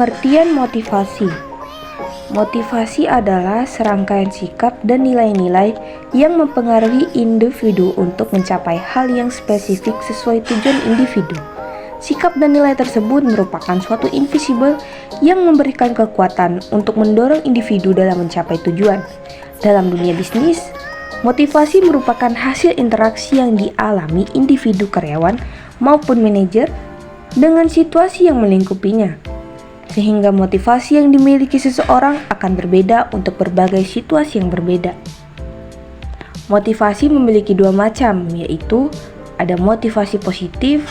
Pengertian motivasi. Motivasi adalah serangkaian sikap dan nilai-nilai yang mempengaruhi individu untuk mencapai hal yang spesifik sesuai tujuan individu. Sikap dan nilai tersebut merupakan suatu invisible yang memberikan kekuatan untuk mendorong individu dalam mencapai tujuan. Dalam dunia bisnis, motivasi merupakan hasil interaksi yang dialami individu karyawan maupun manajer dengan situasi yang melingkupinya. Sehingga motivasi yang dimiliki seseorang akan berbeda untuk berbagai situasi yang berbeda. Motivasi memiliki dua macam, yaitu ada motivasi positif,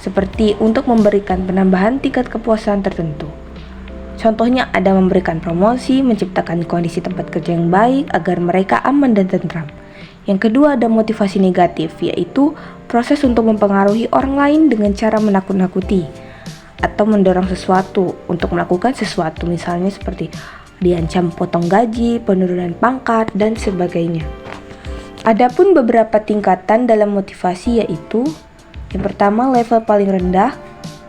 seperti untuk memberikan penambahan tingkat kepuasan tertentu. Contohnya ada memberikan promosi, menciptakan kondisi tempat kerja yang baik agar mereka aman dan tentram. Yang kedua ada motivasi negatif, yaitu proses untuk mempengaruhi orang lain dengan cara menakut-nakuti atau mendorong sesuatu untuk melakukan sesuatu, misalnya seperti diancam potong gaji, penurunan pangkat, dan sebagainya. Adapun beberapa tingkatan dalam motivasi, yaitu yang pertama level paling rendah,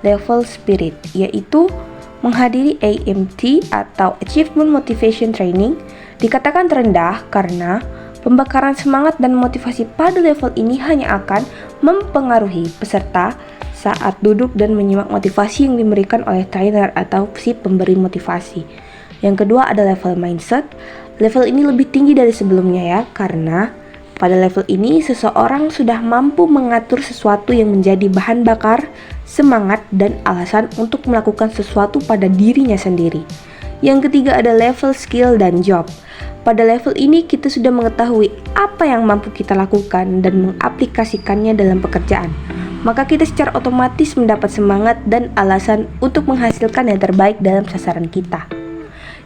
level spirit, yaitu menghadiri AMT atau Achievement Motivation Training dikatakan terendah karena pembakaran semangat dan motivasi pada level ini hanya akan mempengaruhi peserta saat duduk dan menyimak motivasi yang diberikan oleh trainer atau si pemberi motivasi. Yang kedua ada level mindset. Level ini lebih tinggi dari sebelumnya ya, karena pada level ini seseorang sudah mampu mengatur sesuatu yang menjadi bahan bakar, semangat, dan alasan untuk melakukan sesuatu pada dirinya sendiri. Yang ketiga ada level skill dan job. Pada level ini kita sudah mengetahui apa yang mampu kita lakukan dan mengaplikasikannya dalam pekerjaan. Maka kita secara otomatis mendapat semangat dan alasan untuk menghasilkan yang terbaik dalam sasaran kita.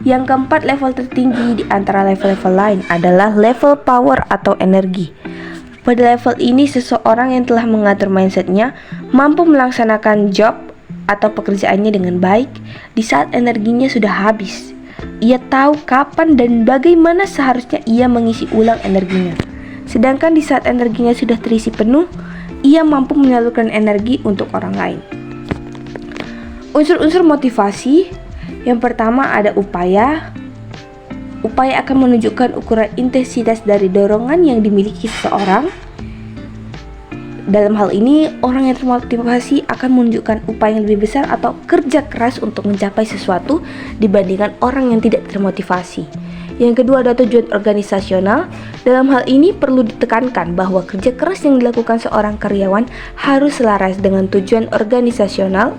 Yang keempat, level tertinggi di antara level-level lain adalah level power atau energi. Pada level ini, seseorang yang telah mengatur mindsetnya mampu melaksanakan job atau pekerjaannya dengan baik di saat energinya sudah habis. Ia tahu kapan dan bagaimana seharusnya ia mengisi ulang energinya. Sedangkan di saat energinya sudah terisi penuh, ia mampu menyalurkan energi untuk orang lain. Unsur-unsur motivasi. Yang pertama ada upaya. Upaya akan menunjukkan ukuran intensitas dari dorongan yang dimiliki seseorang. Dalam hal ini, orang yang termotivasi akan menunjukkan upaya yang lebih besar atau kerja keras untuk mencapai sesuatu dibandingkan orang yang tidak termotivasi. Yang kedua ada tujuan organisasional. Dalam hal ini perlu ditekankan bahwa kerja keras yang dilakukan seorang karyawan harus selaras dengan tujuan organisasional,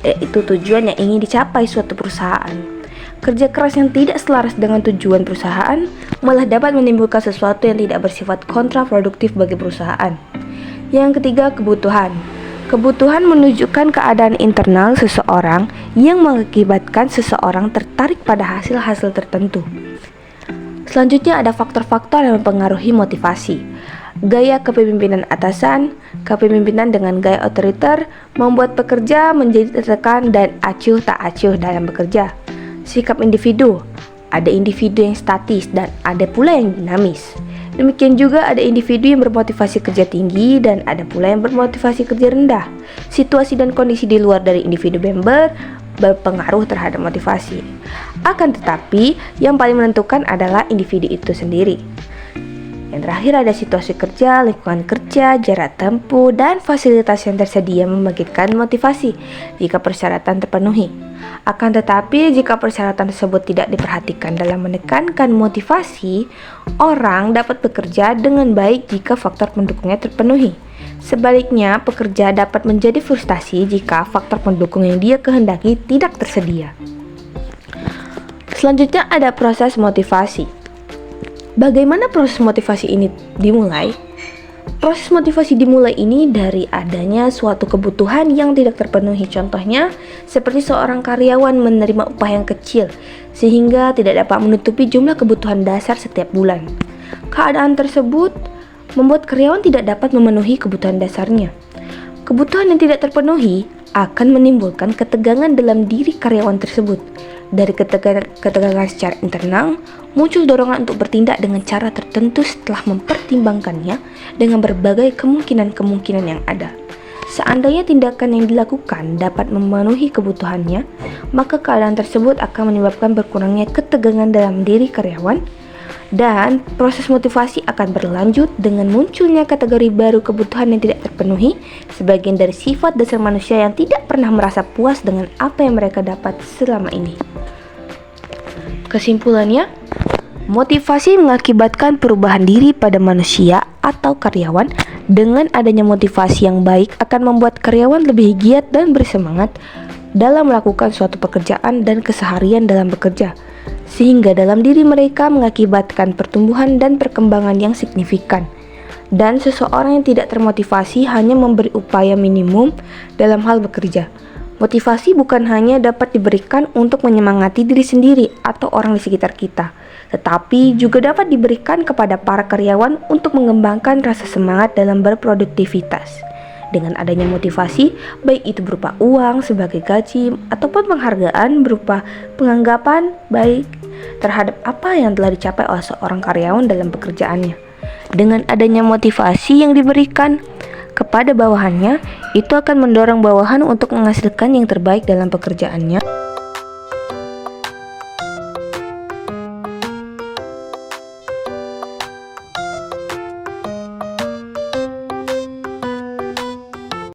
yaitu tujuan yang ingin dicapai suatu perusahaan. Kerja keras yang tidak selaras dengan tujuan perusahaan malah dapat menimbulkan sesuatu yang tidak bersifat kontraproduktif bagi perusahaan. Yang ketiga, kebutuhan. Kebutuhan menunjukkan keadaan internal seseorang yang mengakibatkan seseorang tertarik pada hasil-hasil tertentu. Selanjutnya ada faktor-faktor yang mempengaruhi motivasi. Gaya kepemimpinan atasan, kepemimpinan dengan gaya otoriter membuat pekerja menjadi tertekan dan acuh tak acuh dalam bekerja. Sikap individu, ada individu yang statis dan ada pula yang dinamis. Demikian juga ada individu yang bermotivasi kerja tinggi dan ada pula yang bermotivasi kerja rendah. Situasi dan kondisi di luar dari individu member berpengaruh terhadap motivasi. Akan tetapi, yang paling menentukan adalah individu itu sendiri. Yang terakhir ada situasi kerja, lingkungan kerja, jarak tempuh, dan fasilitas yang tersedia membangkitkan motivasi jika persyaratan terpenuhi. Akan tetapi, jika persyaratan tersebut tidak diperhatikan dalam menekankan motivasi, orang dapat bekerja dengan baik jika faktor pendukungnya terpenuhi. Sebaliknya, pekerja dapat menjadi frustasi jika faktor pendukung yang dia kehendaki tidak tersedia. Selanjutnya ada proses motivasi. Bagaimana proses motivasi ini dimulai? Proses motivasi dimulai ini dari adanya suatu kebutuhan yang tidak terpenuhi. Contohnya, seperti seorang karyawan menerima upah yang kecil sehingga tidak dapat menutupi jumlah kebutuhan dasar setiap bulan. Keadaan tersebut membuat karyawan tidak dapat memenuhi kebutuhan dasarnya. Kebutuhan yang tidak terpenuhi akan menimbulkan ketegangan dalam diri karyawan tersebut. Dari ketegangan secara internal, muncul dorongan untuk bertindak dengan cara tertentu setelah mempertimbangkannya dengan berbagai kemungkinan-kemungkinan yang ada. Seandainya tindakan yang dilakukan dapat memenuhi kebutuhannya, maka keadaan tersebut akan menyebabkan berkurangnya ketegangan dalam diri karyawan, dan proses motivasi akan berlanjut dengan munculnya kategori baru kebutuhan yang tidak terpenuhi, sebagian dari sifat dasar manusia yang tidak pernah merasa puas dengan apa yang mereka dapat selama ini. Kesimpulannya, motivasi mengakibatkan perubahan diri pada manusia atau karyawan. Dengan adanya motivasi yang baik akan membuat karyawan lebih giat dan bersemangat dalam melakukan suatu pekerjaan dan keseharian dalam bekerja, sehingga dalam diri mereka mengakibatkan pertumbuhan dan perkembangan yang signifikan. Dan seseorang yang tidak termotivasi hanya memberi upaya minimum dalam hal bekerja. Motivasi bukan hanya dapat diberikan untuk menyemangati diri sendiri atau orang di sekitar kita, tetapi juga dapat diberikan kepada para karyawan untuk mengembangkan rasa semangat dalam berproduktivitas. Dengan adanya motivasi, baik itu berupa uang sebagai gaji ataupun penghargaan berupa penganggapan baik terhadap apa yang telah dicapai oleh seorang karyawan dalam pekerjaannya. Dengan adanya motivasi yang diberikan kepada bawahannya, itu akan mendorong bawahan untuk menghasilkan yang terbaik dalam pekerjaannya.